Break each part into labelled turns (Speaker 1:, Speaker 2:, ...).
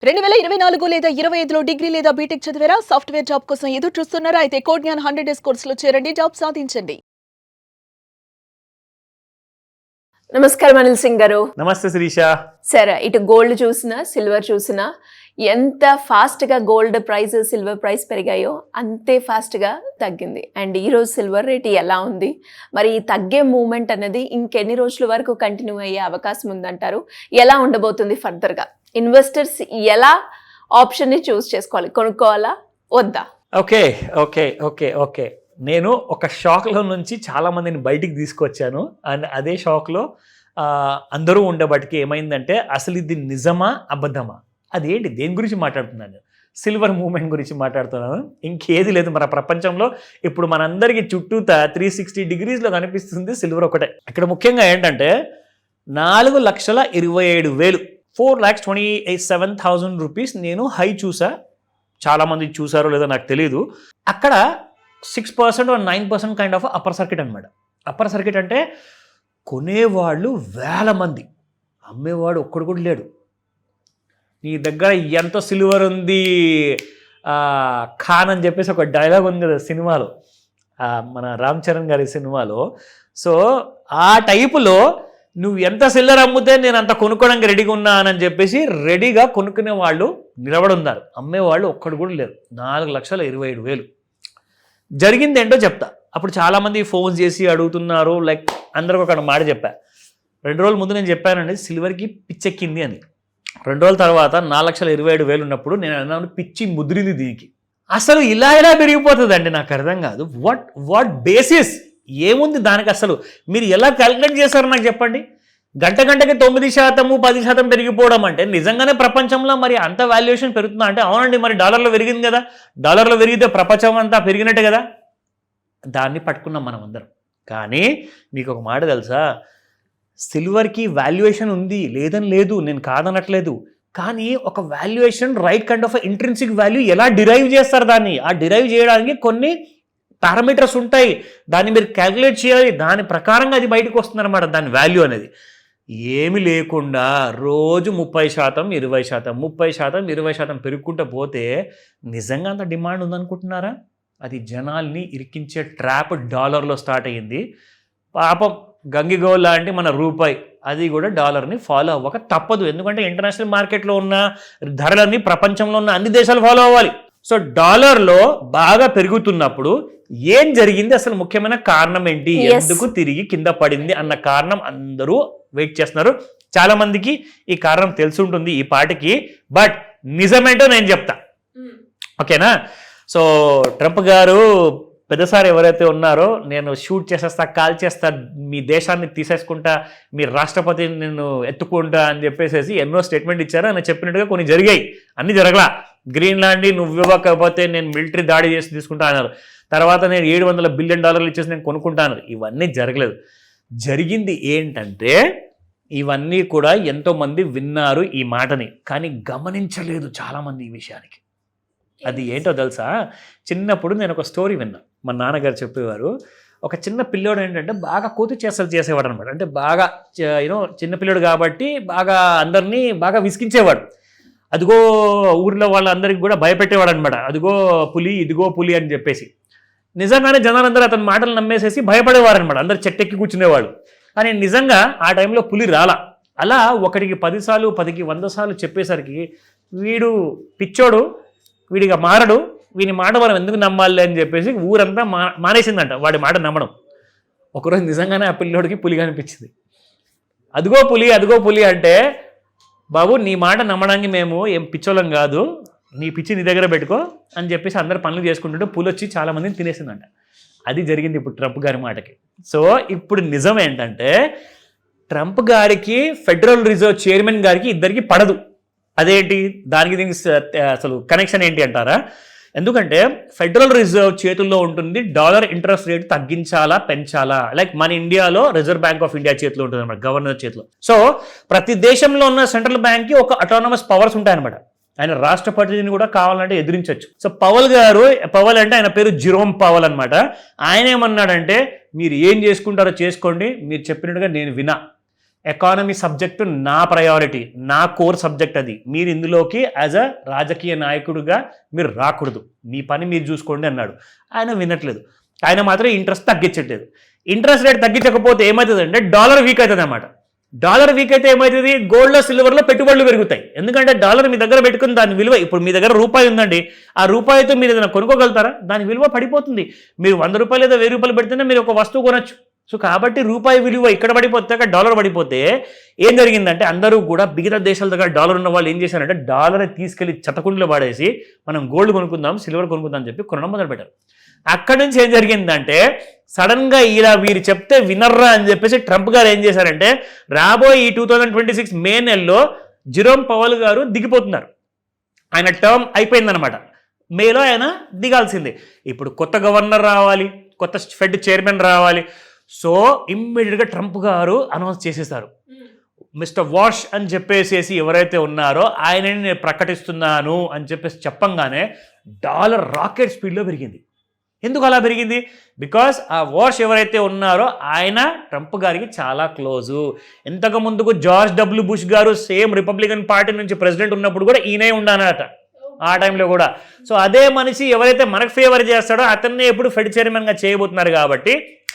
Speaker 1: 2024 లేదా 25లో డిగ్రీ లేదా బీటెక్ చదివారా? సాఫ్ట్‌వేర్ జాబ్ కోసం ఎదురు చూస్తున్నారా? అయితే కోడ్ జ్ఞాన్ 100 డేస్ కోర్సులో చేరండి, జాబ్ సాధించండి.
Speaker 2: నమస్కారం అనిల్ సింగ్ గారు.
Speaker 3: నమస్తే శిరీష.
Speaker 2: సరే, ఇటు గోల్డ్ చూసినా సిల్వర్ చూసినా ఎంత ఫాస్ట్గా గోల్డ్ ప్రైస్ సిల్వర్ ప్రైస్ పెరిగాయో అంతే ఫాస్ట్గా తగ్గింది. అండ్ ఈరోజు సిల్వర్ రేట్ ఎలా ఉంది, మరి ఈ తగ్గే మూమెంట్ అనేది ఇంకెన్ని రోజుల వరకు కంటిన్యూ అయ్యే అవకాశం ఉందంటారు? ఎలా ఉండబోతుంది ఫర్దర్గా? ఇన్వెస్టర్స్ ఎలా ఆప్షన్ని చూస్ చేసుకోవాలి, కొనుక్కోవాలా వద్దా?
Speaker 3: ఓకే ఓకే ఓకే ఓకే నేను ఒక షాక్లో నుంచి చాలా మందిని బయటికి తీసుకొచ్చాను. అండ్ అదే షాక్లో అందరూ ఉండబట్టికి ఏమైందంటే అసలు ఇది నిజమా అబద్ధమా, అదేంటి, దేని గురించి మాట్లాడుతున్నాను? సిల్వర్ మూమెంట్ గురించి మాట్లాడుతున్నాను, ఇంకేది లేదు. మన ప్రపంచంలో ఇప్పుడు మనందరికీ చుట్టూతా 360 డిగ్రీస్లో కనిపిస్తుంది సిల్వర్ ఒకటే. ఇక్కడ ముఖ్యంగా ఏంటంటే 4,27,000 4,27,000 రూపీస్ నేను హై చూసా. చాలామంది చూసారో లేదో నాకు తెలియదు. అక్కడ 6% 9% కైండ్ ఆఫ్ అప్పర్ సర్కిట్ అనమాట. అప్పర్ సర్కిట్ అంటే కొనేవాళ్ళు వేల మంది, అమ్మేవాడు ఒక్కడు కూడా లేడు. నీ దగ్గర ఎంత సిల్వర్ ఉంది ఖాన్ అని చెప్పేసి ఒక డైలాగ్ ఉంది కదా సినిమాలో, మన రామ్ చరణ్ గారి సినిమాలో. సో ఆ టైపులో నువ్వు ఎంత సిల్వర్ అమ్మితే నేను అంత కొనుక్కోవడానికి రెడీగా ఉన్నానని చెప్పేసి రెడీగా కొనుక్కునే వాళ్ళు నిలబడి ఉన్నారు. అమ్మేవాళ్ళు ఒక్కడు కూడా లేరు. 4,27,000 జరిగింది ఏంటో చెప్తా. అప్పుడు చాలామంది ఫోన్ చేసి అడుగుతున్నారు. లైక్ అందరికి ఒక మాట చెప్పా. 2 రోజుల ముందు నేను చెప్పానండి సిల్వర్కి పిచ్చెక్కింది అని. 2 రోజుల తర్వాత 4,27,000 ఉన్నప్పుడు నేను అన్నాను పిచ్చి ముదిరింది దీనికి. అసలు ఇలా పెరిగిపోతుందండి, నాకు అర్థం కాదు. వాట్ బేసిస్ ఏముంది దానికి? అసలు మీరు ఎలా క్యాలిక్యులేట్ చేశారో నాకు చెప్పండి. గంటకి 9%, 10% పెరిగిపోవడం అంటే నిజంగానే ప్రపంచంలో మరి అంత వాల్యుయేషన్ పెరుగుతుందా అంటే? అవునండి, మరి డాలర్లో పెరిగింది కదా, డాలర్లో పెరిగితే ప్రపంచం అంతా పెరిగినట్టే కదా. దాన్ని పట్టుకున్నాం మనం అందరం. కానీ మీకు ఒక మాట తెలుసా, సిల్వర్కి వాల్యుయేషన్ ఉంది, లేదని లేదు, నేను కాదనట్లేదు. కానీ ఒక valuation right kind of intrinsic value ఎలా డిరైవ్ చేస్తారు దాన్ని, ఆ డిరైవ్ చేయడానికి కొన్ని పారామీటర్స్ ఉంటాయి. దాన్ని మీరు క్యాల్కులేట్ చేయాలి, దాని ప్రకారంగా అది బయటకు వస్తుంది అనమాట, దాని వాల్యూ అనేది. ఏమి లేకుండా రోజు 30%, 20%, 30%, 20% పెరుగుకుంటూ పోతే నిజంగా అంత డిమాండ్ ఉందనుకుంటున్నారా? అది జనాల్ని ఇరికించే ట్రాప్ డాలర్లో స్టార్ట్ అయ్యింది. పాపం గంగిగోల్ లాంటి మన రూపాయి అది కూడా డాలర్ని ఫాలో అవ్వక తప్పదు. ఎందుకంటే ఇంటర్నేషనల్ మార్కెట్లో ఉన్న ధరలన్నీ ప్రపంచంలో ఉన్న అన్ని దేశాలు ఫాలో అవ్వాలి. సో డాలర్లో బాగా పెరుగుతున్నప్పుడు ఏం జరిగింది, అసలు ముఖ్యమైన కారణం ఏంటి, ఎందుకు తిరిగి కింద పడింది అన్న కారణం అందరూ వెయిట్ చేస్తున్నారు. చాలా మందికి ఈ కారణం తెలిసి ఉంటుంది ఈ పాటికి, బట్ నిజమేంటో నేను చెప్తా, ఓకేనా? సో ట్రంప్ గారు పెద్దసారి ఎవరైతే ఉన్నారో, నేను షూట్ చేసేస్తా, కాల్ చేస్తా, మీ దేశాన్ని తీసేసుకుంటా, మీ రాష్ట్రపతిని నేను ఎత్తుకుంటా అని చెప్పేసి ఎన్నో స్టేట్మెంట్ ఇచ్చారు. ఆయన చెప్పినట్టుగా కొన్ని జరిగాయి, అన్ని జరగలా. గ్రీన్లాండ్ నువ్వు ఇవ్వకపోతే నేను మిలిటరీ దాడి చేసి తీసుకుంటా అన్నారు. తర్వాత నేను $700 బిలియన్ ఇచ్చేసి నేను కొనుక్కుంటాను. ఇవన్నీ జరగలేదు. జరిగింది ఏంటంటే ఇవన్నీ కూడా ఎంతోమంది విన్నారు ఈ మాటని, కానీ గమనించలేదు చాలామంది ఈ విషయానికి. అది ఏంటో తెలుసా, చిన్నప్పుడు నేను ఒక స్టోరీ విన్నా. మా నాన్నగారు చెప్పేవారు, ఒక చిన్న పిల్లోడు ఏంటంటే బాగా కోతి చేష్టలు చేసేవాడు అనమాట. అంటే బాగా చిన్న పిల్లోడు కాబట్టి బాగా అందరినీ బాగా విసిగించేవాడు. అదిగో ఊర్లో వాళ్ళందరికీ కూడా భయపెట్టేవాడు అనమాట. అదిగో పులి, ఇదిగో పులి అని చెప్పేసి. నిజంగానే జనాలందరూ అతని మాటలు నమ్మేసేసి భయపడేవారు అనమాట. అందరు చెట్టెక్కి కూర్చునేవాడు. కానీ నిజంగా ఆ టైంలో పులి రాలా. అలా ఒకటికి 10 సార్లు 10కి 100 సార్లు చెప్పేసరికి వీడు పిచ్చోడు, వీడిగా మారడు, వీని మాట మనం ఎందుకు నమ్మాలి అని చెప్పేసి ఊరంతా మానేసిందంట వాడి మాట నమ్మడం. ఒకరోజు నిజంగానే ఆ పిల్లోడికి పులి కనిపించింది. అదిగో పులి, అదిగో పులి అంటే, బాబు నీ మాట నమ్మడానికి మేము ఏం పిచ్చోళ్ళం కాదు, నీ పిచ్చి నీ దగ్గర పెట్టుకో అని చెప్పేసి అందరు పనులు చేసుకుంటుంటే పులి వచ్చి చాలామందిని తినేసిందంట. అది జరిగింది ఇప్పుడు ట్రంప్ గారి మాటకి. సో ఇప్పుడు నిజం ఏంటంటే ట్రంప్ గారికి ఫెడరల్ రిజర్వ్ చైర్మన్ గారికి ఇద్దరికి పడదు. అదేంటి, దానికి దీనికి అసలు కనెక్షన్ ఏంటి అంటారా? ఎందుకంటే ఫెడరల్ రిజర్వ్ చేతుల్లో ఉంటుంది డాలర్ ఇంట్రెస్ట్ రేట్ తగ్గించాలా పెంచాలా. లైక్ మన ఇండియాలో రిజర్వ్ బ్యాంక్ ఆఫ్ ఇండియా చేతిలో ఉంటుంది అనమాట, గవర్నర్ చేతిలో. సో ప్రతి దేశంలో ఉన్న సెంట్రల్ బ్యాంక్కి ఒక అటానమస్ పవర్స్ ఉంటాయన్నమాట. ఆయన రాష్ట్రపతిని కూడా కావాలంటే ఎదిరించవచ్చు. సో పవల్ అంటే ఆయన పేరు జిరోమ్ పవల్ అనమాట. ఆయన ఏమన్నాడంటే, మీరు ఏం చేసుకుంటారో చేసుకోండి, మీరు చెప్పినట్టుగా నేను వినా, ఎకానమీ సబ్జెక్టు నా ప్రయారిటీ, నా కోర్ సబ్జెక్ట్ అది. మీరు ఇందులోకి యాజ్ అ రాజకీయ నాయకుడిగా మీరు రాకూడదు, మీ పని మీరు చూసుకోండి అన్నాడు. ఆయన వినట్లేదు. ఆయన మాత్రం ఇంట్రెస్ట్ తగ్గించట్లేదు. ఇంట్రెస్ట్ రేట్ తగ్గించకపోతే ఏమవుతుంది అంటే డాలర్ వీక్ అవుతుంది అన్నమాట. డాలర్ వీక్ అయితే ఏమవుతుంది, గోల్డ్లో సిల్వర్లో పెట్టుబడులు పెరుగుతాయి. ఎందుకంటే డాలర్ మీ దగ్గర పెట్టుకుని దాని విలువ, ఇప్పుడు మీ దగ్గర రూపాయి ఉందండి, ఆ రూపాయితో మీరు ఏదైనా కొనుక్కోగలుగుతారా? దాని విలువ పడిపోతుంది. మీరు 100 రూపాయలు లేదా 1000 రూపాయలు పెడితేనే మీరు ఒక వస్తువు కొనొచ్చు. సో కాబట్టి రూపాయి విలువ ఇక్కడ పడిపోతే డాలర్ పడిపోతే ఏం జరిగిందంటే అందరూ కూడా మిగతా దేశాల దగ్గర డాలర్ ఉన్న వాళ్ళు ఏం చేశారంటే డాలర్ తీసుకెళ్లి చెత్తకుండలో పడేసి మనం గోల్డ్ కొనుక్కుందాం, సిల్వర్ కొనుక్కుందాం అని చెప్పి కొనడం మొదలుపెట్టారు. అక్కడి నుంచి ఏం జరిగిందంటే సడన్ గా ఇలా వీరు చెప్తే వినర్రా అని చెప్పేసి ట్రంప్ గారు ఏం చేశారంటే రాబోయే ఈ 2026 మే నెలలో జిరోమ్ పవల్ గారు దిగిపోతున్నారు. ఆయన టర్మ్ అయిపోయిందనమాట. మేలో ఆయన దిగాల్సిందే. ఇప్పుడు కొత్త గవర్నర్ రావాలి, కొత్త ఫెడ్ చైర్మన్ రావాలి. సో ఇమ్మీడియట్గా ట్రంప్ గారు అనౌన్స్ చేసేసారు, మిస్టర్ వాష్ అని చెప్పేసి ఎవరైతే ఉన్నారో ఆయనని నేను ప్రకటిస్తున్నాను అని చెప్పేసి చెప్పంగానే డాలర్ రాకెట్ స్పీడ్లో పెరిగింది. ఎందుకు అలా పెరిగింది? బికాస్ ఆ వాష్ ఎవరైతే ఉన్నారో ఆయన ట్రంప్ గారికి చాలా క్లోజు. ఇంతకు ముందుకు జార్జ్ డబ్ల్యూ బుష్ గారు సేమ్ రిపబ్లికన్ పార్టీ నుంచి ప్రెసిడెంట్ ఉన్నప్పుడు కూడా ఈయనే ఉన్నానట ఆ టైంలో కూడా. సో అదే మనిషి ఎవరైతే మనకు ఫేవర్ చేస్తాడో అతన్నే ఎప్పుడు ఫెడ్ చైర్మన్గా చేయబోతున్నారు కాబట్టి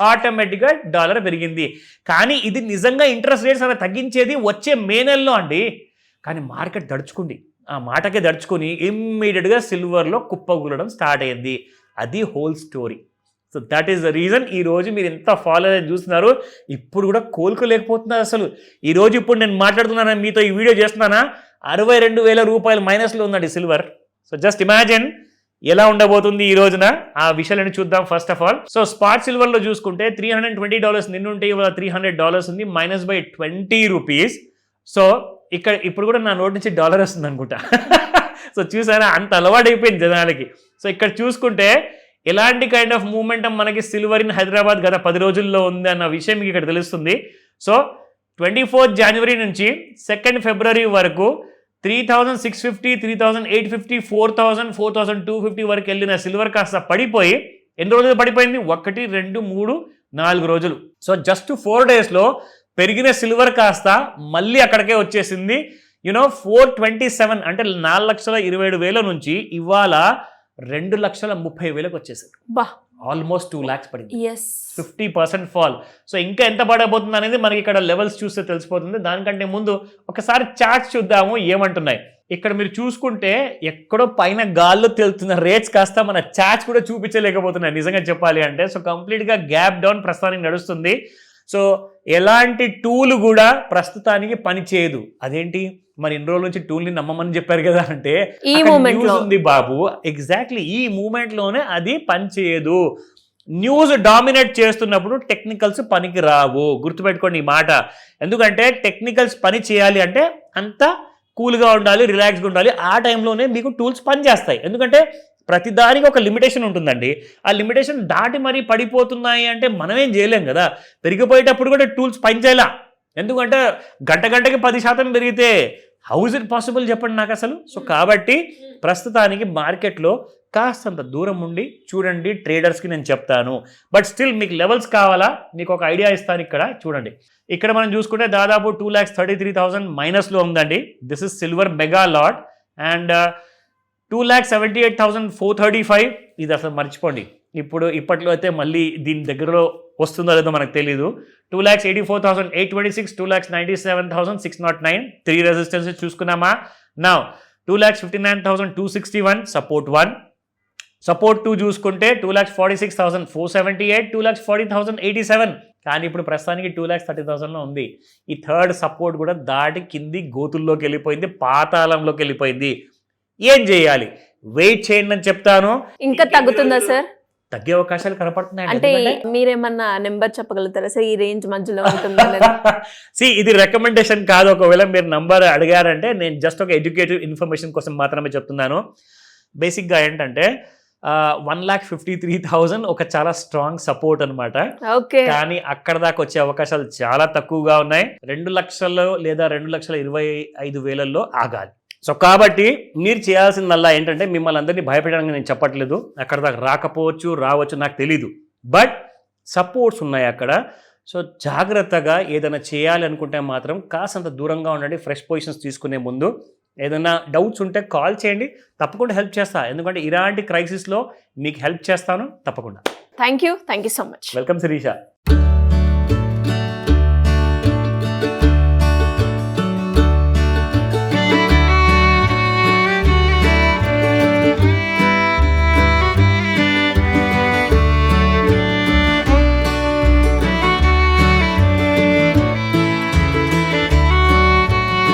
Speaker 3: ఆటోమేటిక్గా డాలర్ పెరిగింది. కానీ ఇది నిజంగా ఇంట్రెస్ట్ రేట్స్ అలా తగ్గించేది వచ్చే మే నెలలో అండి. కానీ మార్కెట్ దడుచుకుంది, ఆ మాటకే దడుచుకుని ఇమ్మీడియట్గా సిల్వర్లో కుప్పగూలడం స్టార్ట్ అయ్యింది. అది whole story. So that is the reason ఈరోజు మీరు ఎంత ఫాలో అయ్యి చూస్తున్నారు, ఇప్పుడు కూడా కోలుకోలేకపోతున్నారు అసలు. ఈరోజు ఇప్పుడు నేను మాట్లాడుతున్నాను మీతో, ఈ వీడియో చేస్తున్నానా, 62,000 రూపాయలు మైనస్లో ఉందండి సిల్వర్. సో జస్ట్ ఇమాజిన్ ఎలా ఉండబోతుంది ఈ రోజున, ఆ విషయాలను చూద్దాం. First of all so spot సిల్వర్లో చూసుకుంటే $320 నిన్నుంటే ఇవాళ $300 ఉంది, మైనస్ బై 20 రూపీస్. సో ఇక్కడ ఇప్పుడు కూడా నా నోటి నుంచి డాలర్ వస్తుంది అనుకుంటా. సో చూసారా, అంత అలవాటు అయిపోయింది జనాలకి. సో ఇక్కడ చూసుకుంటే ఎలాంటి కైండ్ ఆఫ్ మూవ్మెంట్ మనకి సిల్వర్ ఇన్ హైదరాబాద్ గత 10 రోజుల్లో ఉంది అన్న విషయం మీకు ఇక్కడ తెలుస్తుంది. సో 24 జనవరి నుంచి 2 ఫిబ్రవరి వరకు 3,650, 3,850, 4,000, 4,250 వరకు వెళ్ళిన సిల్వర్ కాస్త పడిపోయి ఎన్ని రోజులు పడిపోయింది? 1, 2, 3, 4 రోజులు. సో జస్ట్ 4 డేస్లో పెరిగిన సిల్వర్ కాస్త మళ్ళీ అక్కడికే వచ్చేసింది. 427 అంటే 4,27,000 నుంచి ఇవాళ 2,30,000 వచ్చేసింది. ఆల్మోస్ట్ 2 lakhs పడింది. 50% ఫాల్. సో ఇంకా ఎంత పడబోతుంది అనేది మనకి ఇక్కడ లెవెల్స్ చూస్తే తెలిసిపోతుంది. దానికంటే ముందు ఒకసారి చార్ట్స్ చూద్దాము ఏమంటున్నాయి. ఇక్కడ మీరు చూసుకుంటే ఎక్కడో పైన గాల్లో తేలుతున్న రేట్స్ కాస్త మన చార్ట్స్ కూడా చూపించలేకపోతున్నాయి నిజంగా చెప్పాలి అంటే. సో కంప్లీట్గా గ్యాప్ డౌన్ ప్రస్తుతానికి నడుస్తుంది. సో ఎలాంటి టూల్ కూడా ప్రస్తుతానికి పని చేయదు. అదేంటి మరి ఇన్ని రోజుల నుంచి టూల్ని నమ్మమని చెప్పారు కదా అంటే
Speaker 2: ఈ మూమెంట్
Speaker 3: ఉంది బాబు. ఎగ్జాక్ట్లీ ఈ మూమెంట్ లోనే అది పని చేయదు. న్యూస్ డామినేట్ చేస్తున్నప్పుడు టెక్నికల్స్ పనికి రావు, గుర్తుపెట్టుకోండి ఈ మాట. ఎందుకంటే టెక్నికల్స్ పని చేయాలి అంటే అంత కూల్గా ఉండాలి, రిలాక్స్గా ఉండాలి. ఆ టైంలోనే మీకు టూల్స్ పని చేస్తాయి. ఎందుకంటే ప్రతిదానికి ఒక లిమిటేషన్ ఉంటుందండి. ఆ లిమిటేషన్ దాటి మరీ పడిపోతున్నాయి అంటే మనమేం చేయలేం కదా. పెరిగిపోయేటప్పుడు కూడా టూల్స్ పని చేయాలా. ఎందుకంటే గంటకి 10% పెరిగితే హౌ ఇస్ ఇట్ పాసిబుల్ చెప్పండి నాకు అసలు. సో కాబట్టి ప్రస్తుతానికి మార్కెట్లో కాస్తంత దూరం ఉండి చూడండి. ట్రేడర్స్కి నేను చెప్తాను. బట్ స్టిల్ మీకు లెవెల్స్ కావాలా, మీకు ఒక ఐడియా ఇస్తాను. ఇక్కడ చూడండి, ఇక్కడ మనం చూసుకుంటే దాదాపు 2,33,000 మైనస్లో ఉందండి. This is silver mega lot. And 2,78,435 ఇది అసలు మర్చిపోండి. ఇప్పట్లో అయితే మళ్ళీ దీని దగ్గరలో వస్తుందో లేదో మనకు తెలీదు. 2,84,826, 2,97,609 3 రెసిస్టెన్సెస్ చూసుకున్నామా. నా 2,59,261 సపోర్ట్ 1, సపోర్ట్ 2 చూసుకుంటే 2,46,478, 2,40,087. కానీ ఇప్పుడు ప్రస్తుతానికి 2,30,000లో ఉంది. ఈ థర్డ్ సపోర్ట్ కూడా దాటి కింది గోతుల్లోకి వెళ్ళిపోయింది, పాతాళంలోకి వెళ్ళిపోయింది. ఏం చేయాలి? వెయిట్ చేయండి అని చెప్తాను.
Speaker 2: ఇంకా తగ్గుతుందా సార్?
Speaker 3: తగ్గే అవకాశాలు కనపడుతున్నాయి.
Speaker 2: అంటే మీరేమన్నా నెంబర్ చెప్పగలుగుతారా సార్? ఈ రేంజ్ మధ్యలో ఉంటుందా?
Speaker 3: సి ఇది రికమెండేషన్ కాదు. ఒకవేళ మీరు నంబర్ అడిగారంటే నేను జస్ట్ ఒక ఎడ్యుకేటివ్ ఇన్ఫర్మేషన్ కోసం మాత్రమే చెప్తున్నాను. బేసిక్గా ఏంటంటే 1,53,000 ఒక చాలా స్ట్రాంగ్ సపోర్ట్ అనమాట. కానీ అక్కడ దాకా వచ్చే అవకాశాలు చాలా తక్కువగా ఉన్నాయి. 2 లక్షలు లేదా 2,25,000 ఆగాలి. సో కాబట్టి మీరు చేయాల్సిందల్లా ఏంటంటే మిమ్మల్ని అందరినీ భయపెట్టడానికి నేను చెప్పట్లేదు. అక్కడ దాకా రావచ్చు నాకు తెలీదు. బట్ సపోర్ట్స్ ఉన్నాయి అక్కడ. సో జాగ్రత్తగా ఏదైనా చేయాలి అనుకుంటే మాత్రం కాసంత దూరంగా ఉండండి. ఫ్రెష్ పొజిషన్స్ తీసుకునే ముందు ఏదైనా డౌట్స్ ఉంటే కాల్ చేయండి, తప్పకుండా హెల్ప్ చేస్తా. ఎందుకంటే ఇలాంటి క్రైసిస్లో మీకు హెల్ప్ చేస్తాను తప్పకుండా.
Speaker 2: Thank you so much.
Speaker 3: Welcome Sirisha.